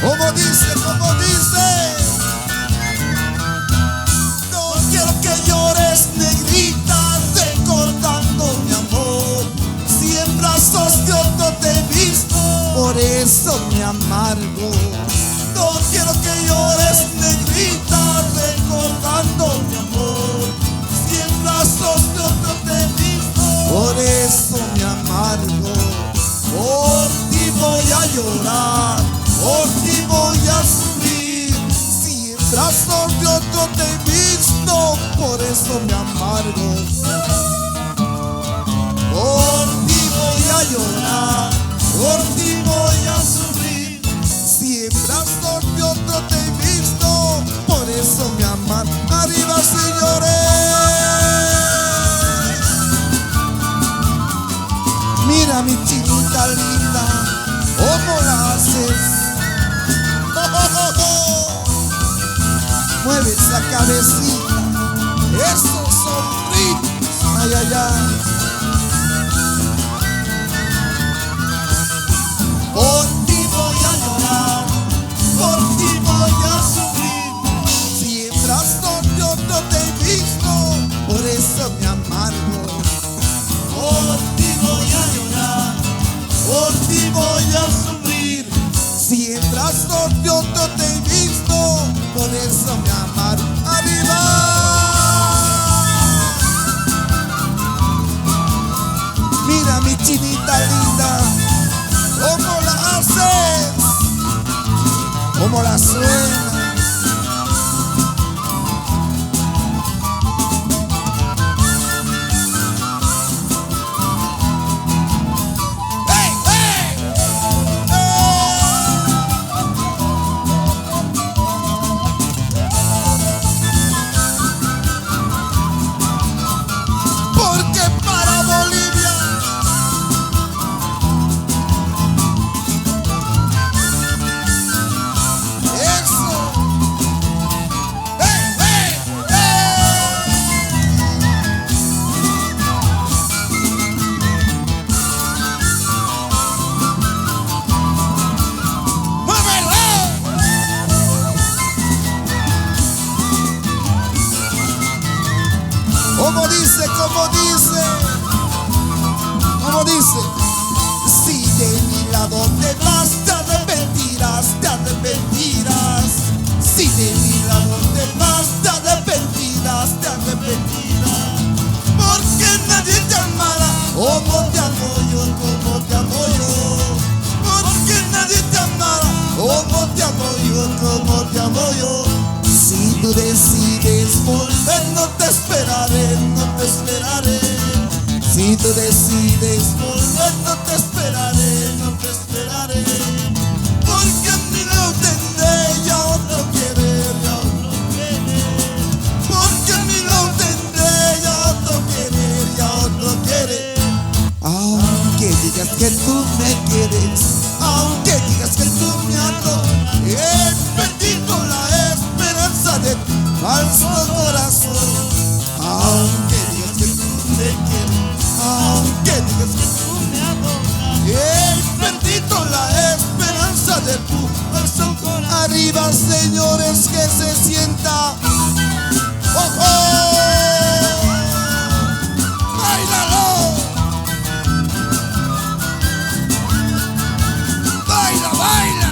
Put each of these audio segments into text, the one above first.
Como dice, no quiero que llores, negrita, recordando mi amor. Si en brazos de otro te he visto, por eso me amargo. No quiero que llores, negrita, recordando mi amor. Si en brazos de otro te he visto, por eso me amargo. Por ti voy a llorar, por ti voy a sufrir. Si en brazos de otro te he visto, por eso me amargo. Por ti voy a llorar, por ti voy a sufrir. Si en brazos de otro te he visto, por eso me amargo. Arriba, señores. Mira mi chinita linda, ¿cómo la haces? Mueves la cabecita, esos son ritmos. Ay, ay, ay. Por ti voy a llorar, por ti voy a sufrir. Si en brazos de otro te he visto, por eso me amargo. Por ti voy a llorar, por ti voy a sufrir. Si en brazos de otro te he visto, por eso me amargo. ¡Arriba! Mira mi chinita linda, ¿cómo la haces? ¿Cómo la suena? Como dice, si de mi lado te vas, te arrepentirás, te arrepentirás. Si de mi lado te vas, te arrepentirás, te arrepentirás. Porque nadie te amará como te amo yo, como te amo yo. Porque nadie te amará como te amo yo, como te amo yo. Si tú decides volver, no te esperaré, no te esperaré. Si tú decides volver, no te esperaré, no te esperaré. Porque a mí no tendré ya otro querer, ya otro querer. Porque a mí no tendré ya otro querer, ya otro querer. Aunque digas que tú me quieres, aunque digas que tú me adoras, he perdido la esperanza de tu falso corazón. Aunque digas que tú me quieres, aunque digas que tú me adoras, he perdido la esperanza de tu falso corazón. Arriba, señores, que se sienta. ¡Oh, oh! ¡Báilalo! ¡Baila, baila!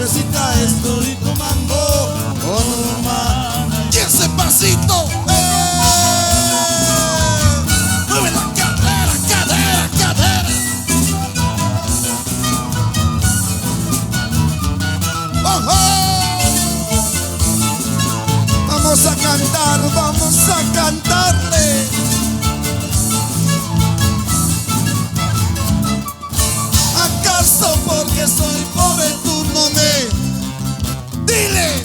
cervecita estoy tomando con humana. Y ese pasito, mueve la cadera, cadera, cadera. Vamos a cantar, vamos a cantarle. ¿Acaso porque soy pobre tú no me? Dile,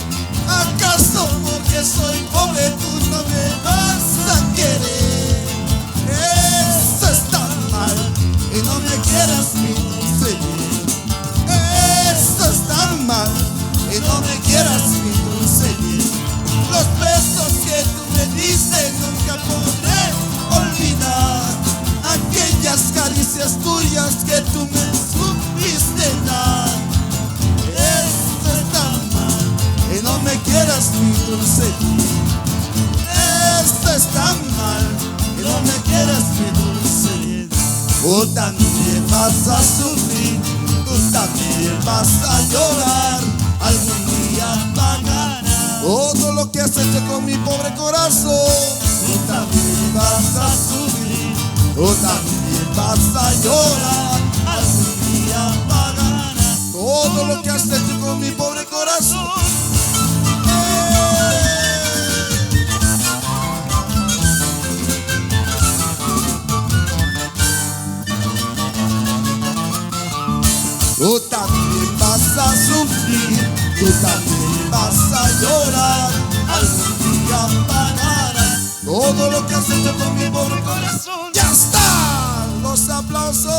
¿acaso porque soy pobre tú no me vas a querer? Eso está mal y no me quieras mi dulce. Eso está mal y no me quieras mi dulce. Los besos que tú me diste nunca podré olvidar. Aquellas caricias tuyas que tú me supiste dar. Esto está mal y no me quieras mi dulce. Esto está mal y no me quieras mi dulce. Tú también vas a sufrir, tú también vas a llorar. Algún día pagarás todo lo que has hecho con mi pobre corazón. Tú también vas a sufrir, tú también vas a llorar. Algún día pagarás todo lo que has hecho con mi pobre corazón. Tú también vas a sufrir, tú también vas a llorar. Algún día pagarás todo lo que has hecho con mi pobre corazón. ¡Ya está! ¡Los aplausos!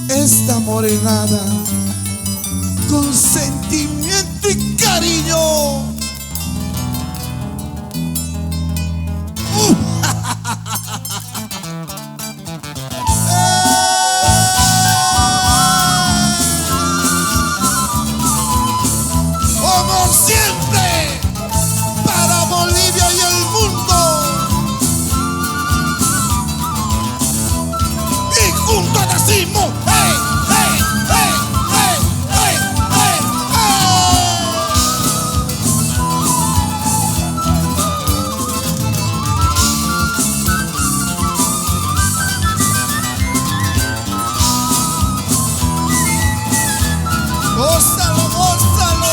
Esta morenada con sentimiento y cariño. Como siempre, para Bolivia y el mundo. Y juntos decimos, ¡hey, hey, hey, hey, hey, hey, gózalo, gózalo.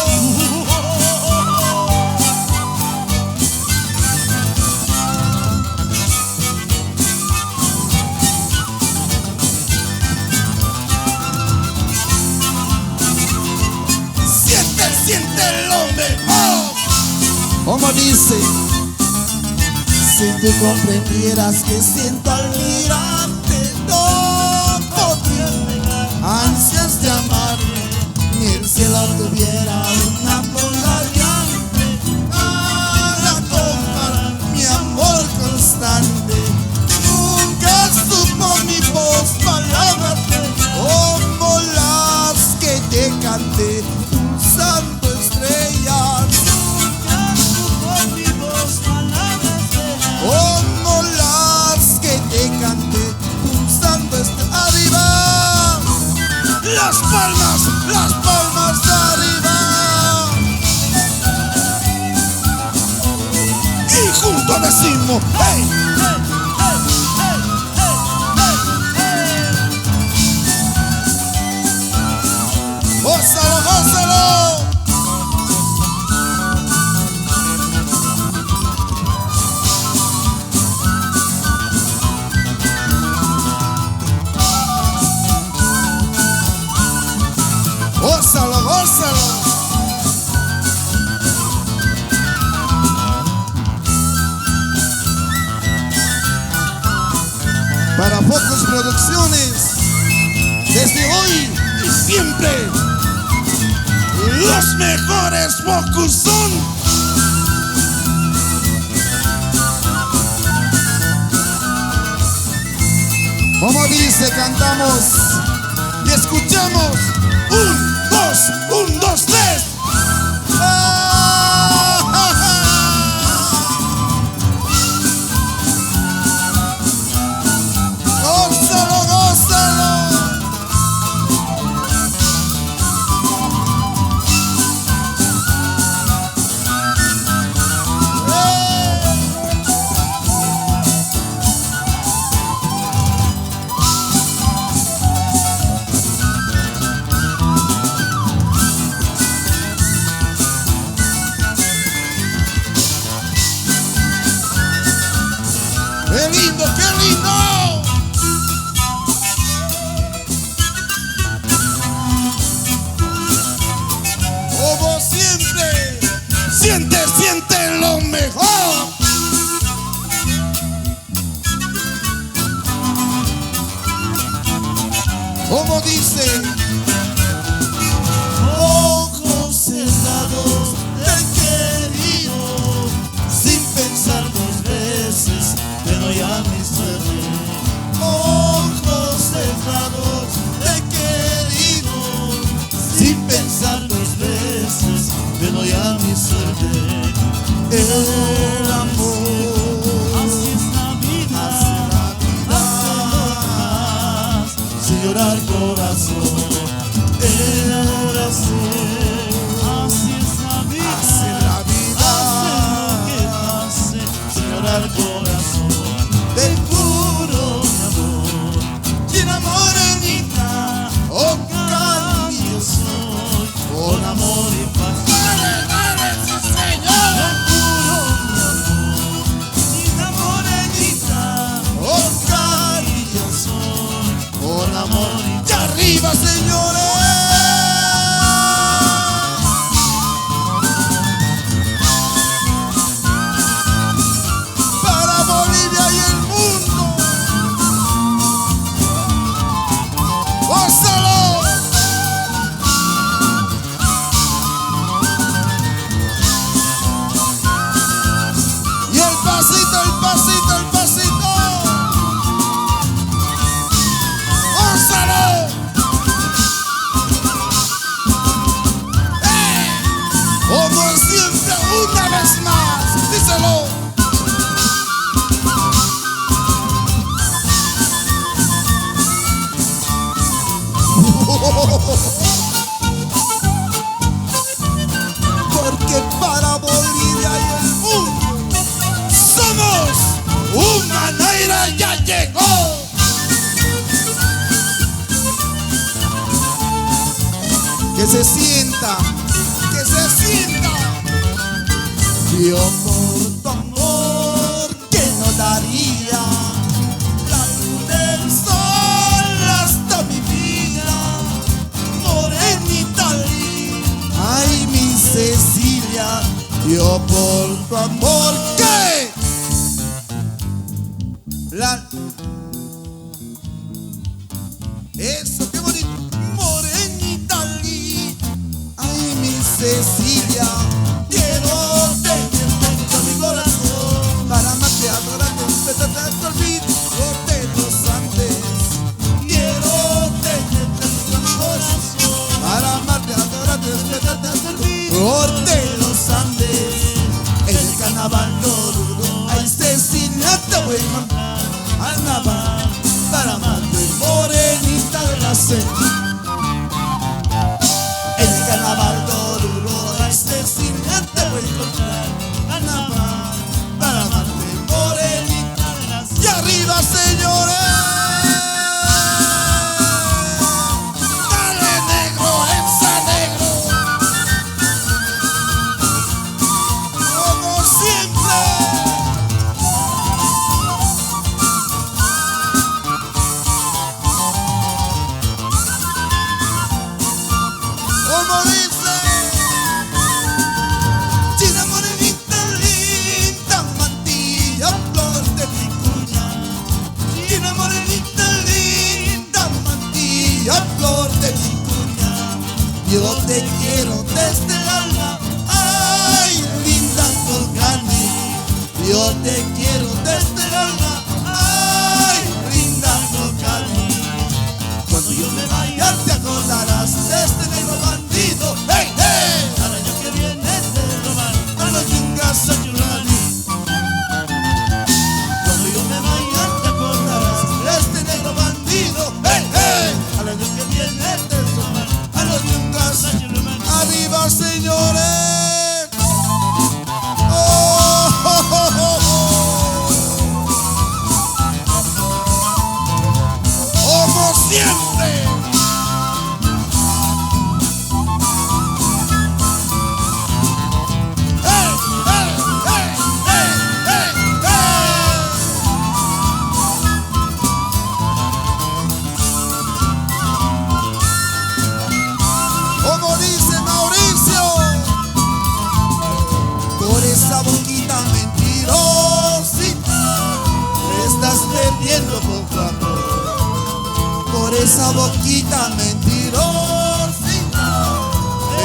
Siente lo mejor. Como dice, si tú comprendieras que siento al mirarte, no podrías negar ansias de amarme, ni el cielo tuviera una bola radiante para comparar mi amor constante. Nunca supo mi voz palabras como las que te canté, pulsando estrellas. Nunca supo mi voz palabras como las que te canté, pulsando estrellas. Arriba, las palmas arriba. Y juntos decimos, hey, hey, hey, hey, hey, hey, hey. Gózalo, gózalo. Gózalo, gózalo. Para Focus Producciones, desde hoy y siempre, los mejores Focus son como dice, cantamos y escuchamos. 1, 2, 1, 2, 3. ¡Ah! ¡Qué lindo, qué lindo! Como siempre, siente, siente lo mejor. Como dice, ojos cerrados te he querido, sin pensar dos veces te doy a mi suerte. Ojos cerrados te he querido, sin pensar dos veces te doy a mi suerte. El amor, así es la vida, sin llorar corazón. El así es la vida, hace lo que hace, sin llorar corazón. Te juro mi amor, llena morenita, oh cariño soy, con amor y paz. ¡Dale, dale, sí señor! Te juro mi amor, llena morenita, oh cariño soy, con amor y paz. ¡Y arriba, señores! Para Bolivia y el mundo. ¡Gózalo! Y el pasito, el pasito, el pasito. ¡Gózalo! Como siempre, una vez más, díselo. Porque para Bolivia y el mundo somos una Naira, ya llegó. Que se sienta, que se sienta. Yo por tu amor que no daría la luz del sol hasta mi vida, morenita linda. Ay, mi Cecilia, yo por tu amor que eso, qué bonito. Morenita linda. Ay, mi Cecilia, quiero tenerte en mi corazón para amarte, adorarte, respetarte hasta el fin de los Andes. Quiero tenerte en mi corazón para amarte, adorarte, respetarte hasta el fin de los Andes. En el carnaval Oruro, ay Cecilia, te voy a mandar al naval para amarte, morenita de la sed. En el carnaval Oruro, ay Cecilia, te voy a encontrar al naval para amarte, morenita de la sed. Y arriba, señores. Dale, negro, esa negro. Como siempre. Como dice, china morenita linda, mantilla, flor de vicuña. China morenita linda, mantilla, flor de vicuña. Yo te quiero desde el alma, ay, linda Colgani. Yo te quiero desde el alma, ay, linda Colgani. Cuando yo me vaya te acordarás de este negro bandido. ¡Hey, hey! Al año que viene te roban a los yungas a Yulani. Cuando yo me vaya te acordarás de este negro bandido. ¡Hey, hey! Al año que viene te roban a los yungas a Yulani. ¡Arriba, señores! ¡Oh, oh, oh, oh! esa boquita mentirosita,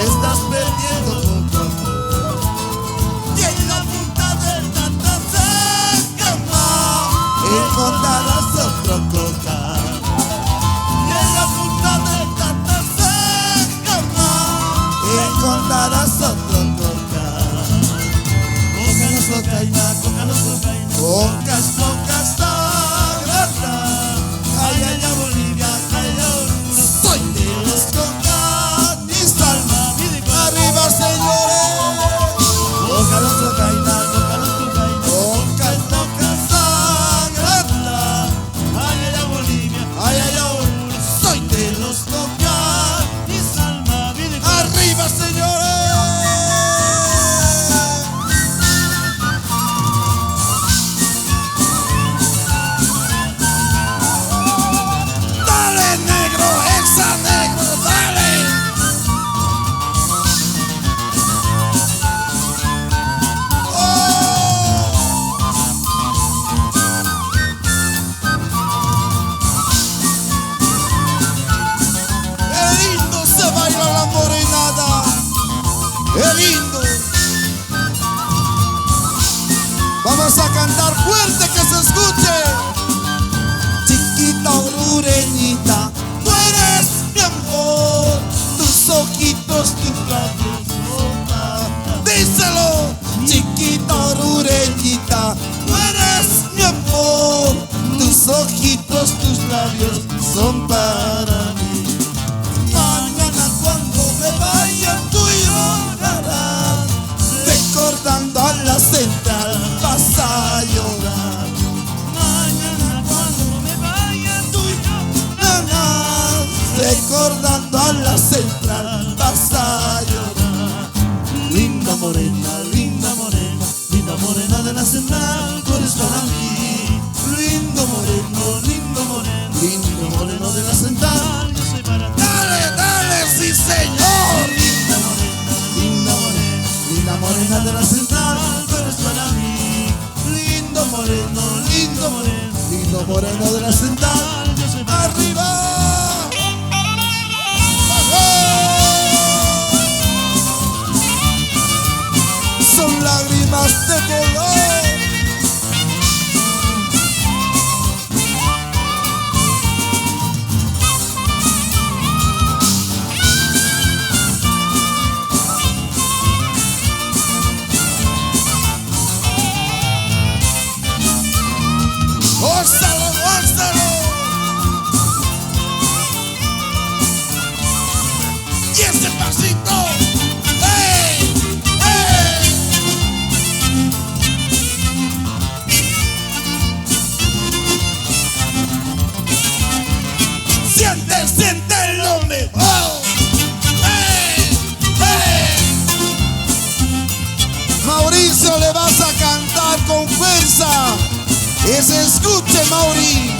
estás perdiendo poco a poco. Y en la punta de tantas escamas encontrarás otro coca. Y en la punta de tantas escamas encontrarás otro coca. Coca no es cocaína, coca no es cocaína. Coca es coca sagrada. Ay, ay, ay, Bolivia, ay, ay, soy de los coca, mis almas, arriba, señores. Coca no es cocaína, coca no es cocaína. Coca es coca sagrada. Ay, ay, ay, Bolivia, ay, ay, ay, soy de los coca, mis almas, arriba, señores. ¡Qué lindo! Vamos a cantar fuerte que se escuche. Chiquita orureñita, tú eres mi amor, tus ojitos, tus labios son para. Díselo, chiquita orureñita, tú eres mi amor, tus ojitos, tus labios son para mí. Mañana cuando me vaya tú llorarás, recordando a la central vas a llorar. Mañana cuando me vaya tú llorarás, recordando a la central vas a llorar. Linda morena, linda morena, linda morena de la central, tú eres para mí. Lindo moreno, lindo moreno, lindo moreno de la central, yo soy para ti. Dale, dale, sí señor. Linda morena, linda morena, linda morena de la central, tú eres para mí. Lindo moreno, lindo moreno, lindo moreno de la central, yo soy para ti. Arriba. Son lágrimas de color. ¡Gózalo, gózalo! Y ese pasito, ¡hey! ¡Hey! Siente, siente lo mejor. ¡Hey! ¡Hey! Mauricio, le vas a cantar con fuerza. Que se escuche, Mauri.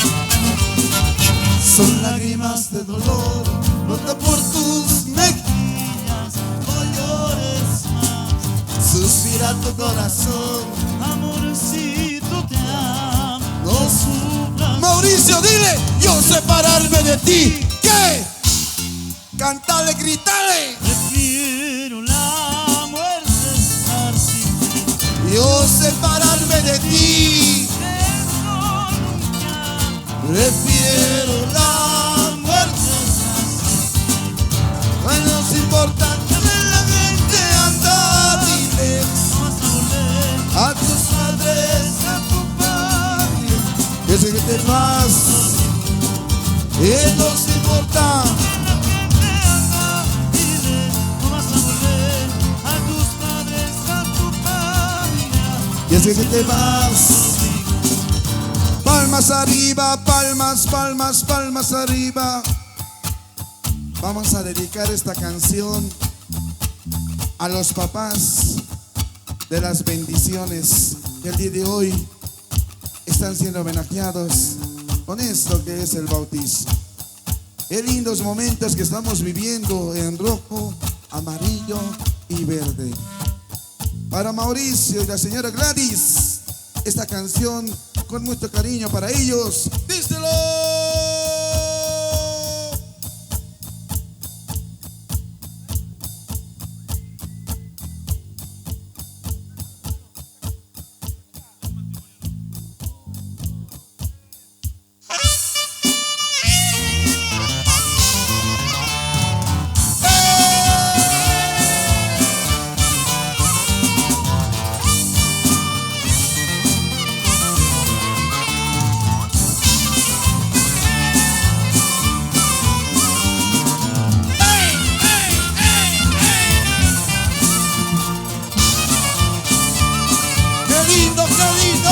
Son lágrimas de dolor, brota por tus mejillas, no llores más. Suspira tu corazón, amorcito te amo, no sufras. Mauricio, dile, yo separarme de ti. ¿Qué? Cántale, grítale. Prefiero la muerte estar sin ti. Yo separarme de ti. Prefiero la muerte. Bueno, es importante de la gente andar. Dile a tus padres, a tu padre, que sé que te vas. Eso es importante. Dile, no vas a volver a tus padres, a tu familia, que sé que te vas. Palmas arriba, palmas, palmas, palmas arriba. Vamos a dedicar esta canción a los papás de las bendiciones que el día de hoy están siendo homenajeados con esto que es el bautizo. Qué lindos momentos que estamos viviendo en rojo, amarillo y verde. Para Mauricio y la señora Gladys, esta canción con mucho cariño para ellos. ¡Díselo! lindo, qué lindo.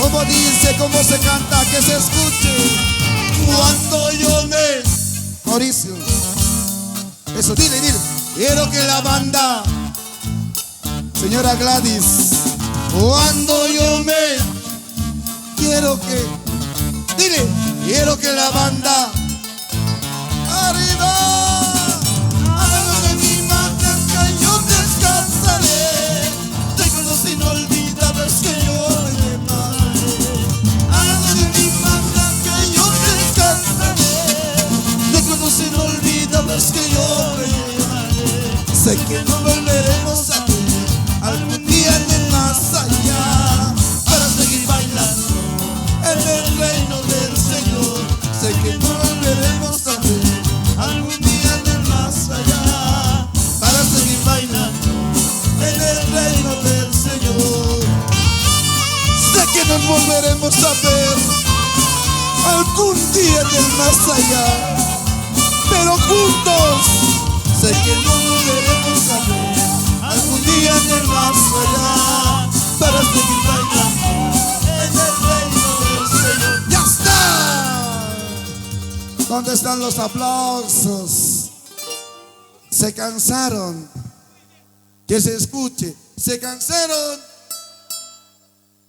Como dice, cómo se canta, que se escuche. Cuando yo me... Mauricio, eso, dile, dile. Quiero que la banda, señora Gladys, cuando yo me... Quiero que... Dile, quiero que la banda... Arriba. Algo de mi maca yo descansaré. Tengo los inolvidables que yo... que yo veré. Sé que no volveremos a ver algún día en el más allá para seguir bailando en el reino del Señor. Sé que no volveremos a ver algún día en el más allá para seguir bailando en el reino del Señor. Sé que nos volveremos a ver algún día en el más allá, pero juntos. Sé que no volveremos a ver algún día en el más allá para seguir bailando en el reino del Señor. ¡Ya está! ¿Dónde están los aplausos? Se cansaron. Que se escuche. Se cansaron.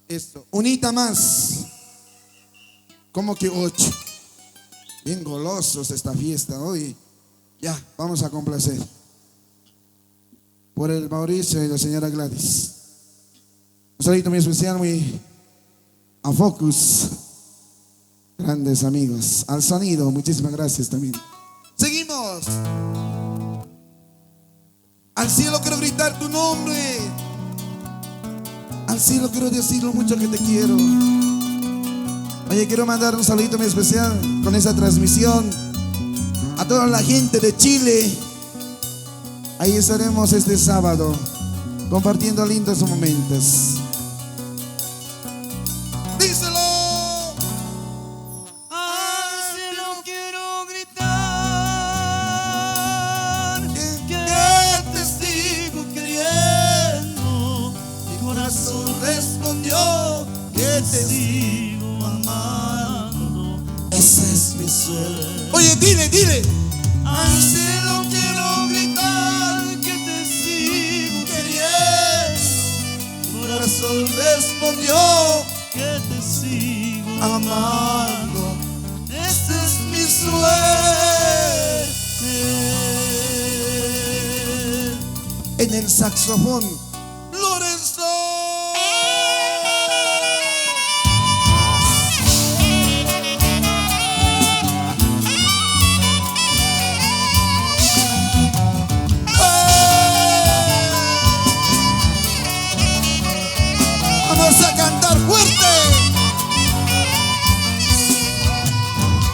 Esto, unita más. Como que 8. Bien golosos esta fiesta hoy. Ya, vamos a complacer por el Mauricio y la señora Gladys. Un saludito muy especial, muy a Focus. Grandes amigos. Al sonido, muchísimas gracias también. Seguimos. Al cielo quiero gritar tu nombre. Al cielo quiero decir lo mucho que te quiero. Oye, quiero mandar un saludito muy especial con esa transmisión a toda la gente de Chile. Ahí estaremos este sábado compartiendo lindos momentos. ¡Díselo! Al cielo quiero gritar que te sigo queriendo. Mi corazón respondió que te sigo amando. Ese es mi sueño. Oye, dile, dile. Al cielo quiero gritar que te sigo queriendo. Mi corazón respondió que te sigo amando. Este es mi sueño. En el saxofón, Lorenzo. Vamos a cantar fuerte.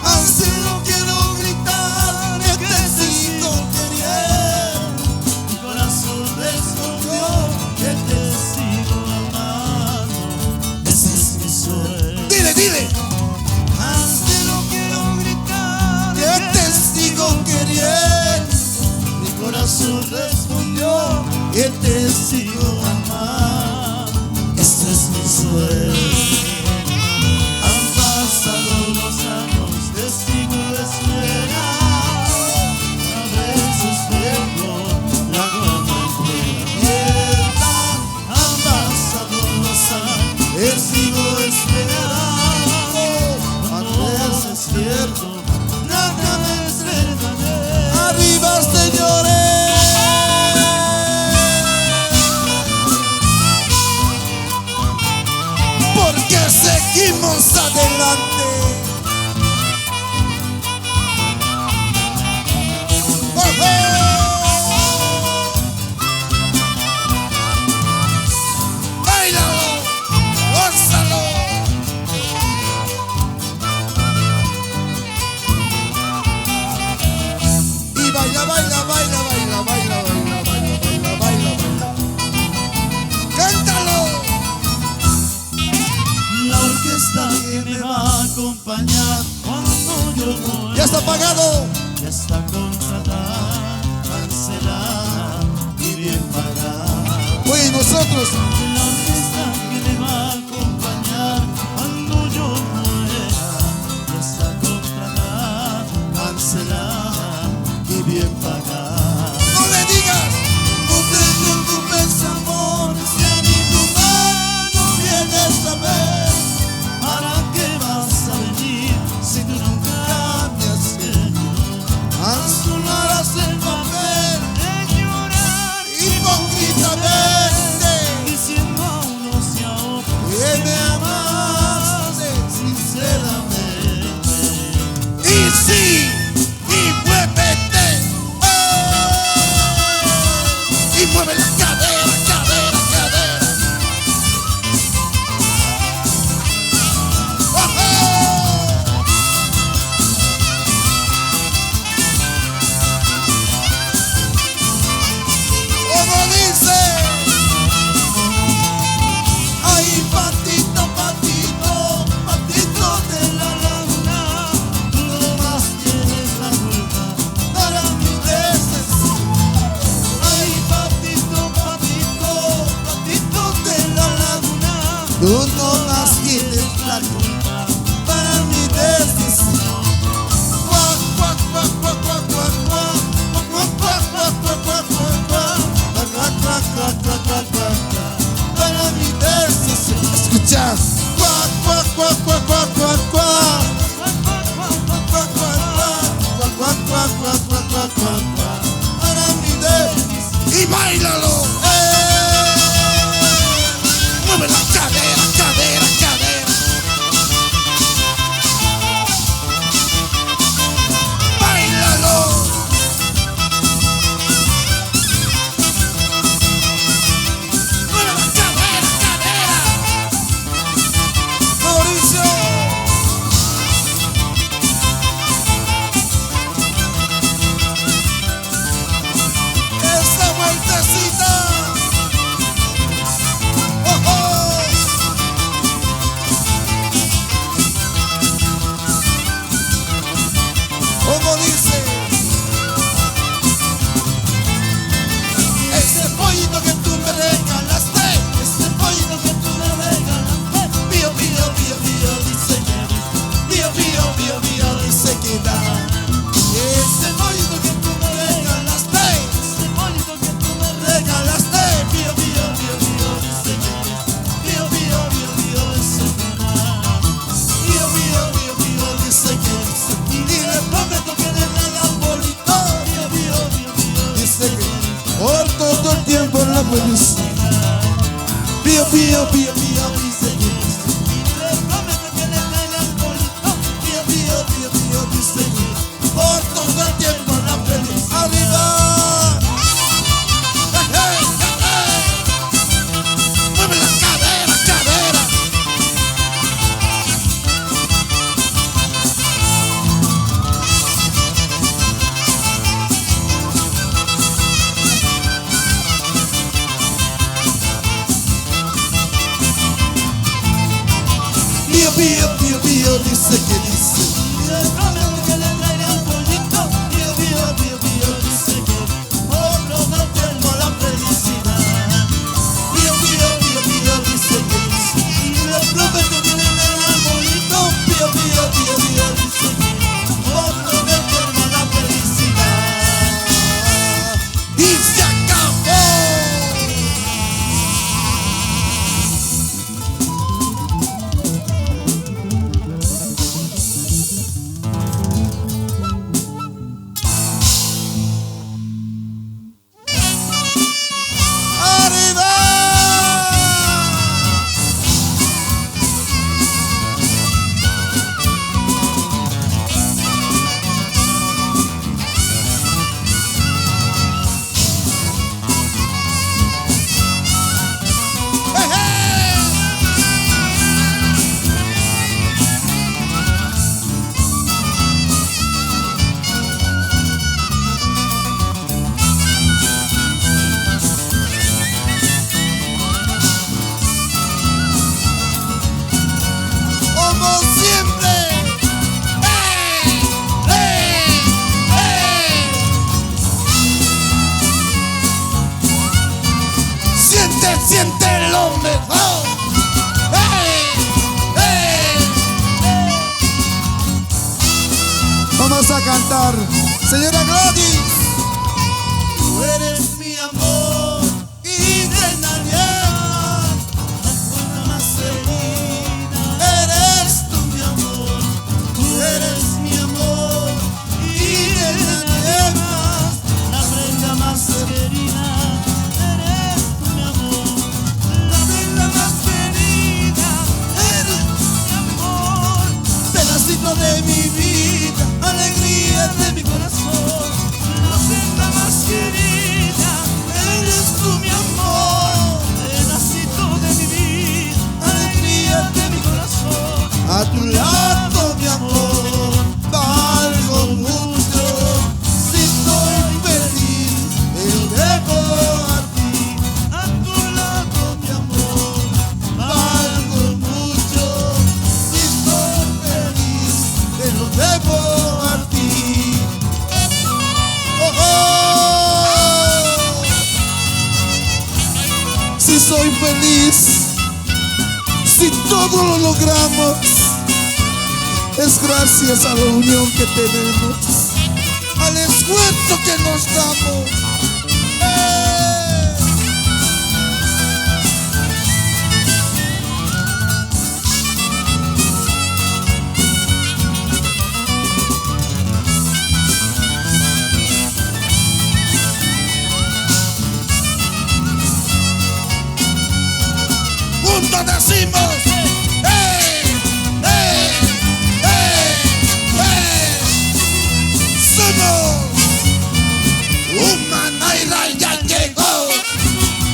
Al cielo quiero gritar que te sigo queriendo. Mi corazón respondió que te sigo amando. Ese es mi sueño. Dile, dile. Al cielo quiero gritar Que te sigo queriendo. mi corazón respondió que te sigo amando. Ese es mi sueño. Han pasado los años, te sigo esperando. A veces tengo la goma abierta. Han pasado los años, te sigo esperando. Cuando despierto, nada me estrenaré. Arriba, señores. Porque seguimos adelante. ¡Oh, oh! ¡Báilalo! ¡Gózalo! cuando yo muera. Ya está pagado. Ya está contratada, cancelada y bien pagada. Pues nosotros. La orquesta que me va a acompañar cuando yo muera. Ya está contratada, cancelada y bien pagada. No le digas. No te preocupes, amor, si a mi lugar no vienes a ver. ¿Para qué vas a venir si tú no cambias el guión? Tú no harás el papel de llorar Hipócritamente. diciendo a unos y a otros Que me amaste. sinceramente. Y sí. Y muévete. Y mueve la cadera, cadera, cadera. Como dice, Ay, patito, patito, patito de la laguna, tú nomás tienes la culpa para mi desesperación. Ay, patito, patito, patito de la laguna, tú no más tienes la culpa para mi decisión. cuac, cuac, cuac, cuac, cuac, cuac, cuac, cuac, cuac, cuac, cuac, cuac, cuac, Para mi decisión. escucha, cuac, cuac, cuac, cuac, cuac, cuac, cuac, cuac, cuac, cuac, cuac, cuac, cuac, cuac, Para mi decisión. y bailalo, mueve la cadera, cadera, cadera, bailalo, mueve la cadera, cadera, Mauricio. Esta vuelta sí. Vamos a cantar, señora Gladys. Tú eres mi amor y de nadie más. La fuerza más herida eres tú, mi amor. Tú eres mi amor y de nadie más. La prenda más querida eres tú, mi amor. La prenda más querida eres mi amor. Pedacito de mi vida, alegría de mi corazón. La prenda más querida eres tú, mi amor. Pedacito de mi vida, alegría de mi corazón. A tu lado, mi amor, valgo mucho. Si soy feliz, te lo dejo a ti. A tu lado, mi amor, valgo mucho. Si soy feliz, te lo dejo a ti. Oh, oh. Si soy feliz, si todo lo logramos, es gracias a la unión que tenemos, al esfuerzo que nos damos. Juntos decimos, ¡hey! ¡Hey! ¡Hey! ¡Hey! Somos Humanaira, ya llegó.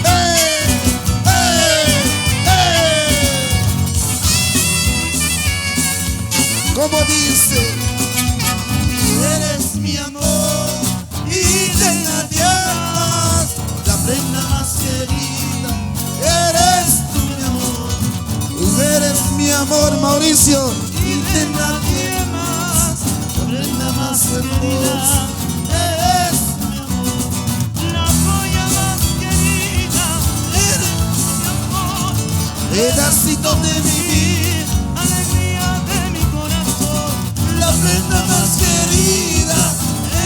¡Hey! ¡Hey! ¡Hey! Como dice, Tú eres mi amor y de nadie más. La prenda más querida eres tú, mi amor. tú eres mi amor, Mauricio. Y de nadie más. La prenda más querida eres mi amor. La joya más querida eres mi amor. Pedacito de mi vida, alegría de mi corazón. La prenda más querida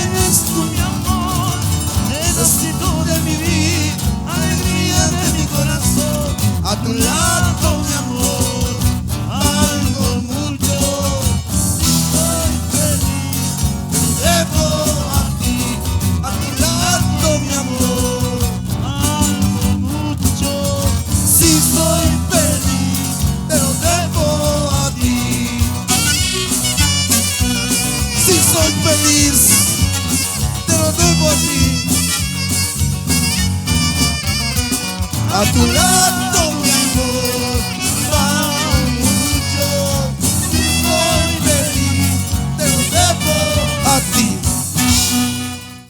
eres tú, mi amor. Pedacito de mi vida, alegría de mi corazón. A tu lado, mi amor, algo mucho. Si soy feliz, te debo a ti. A tu lado, mi amor, algo mucho. Si soy feliz, te lo debo a ti. Si soy feliz, te lo debo a ti. A tu lado.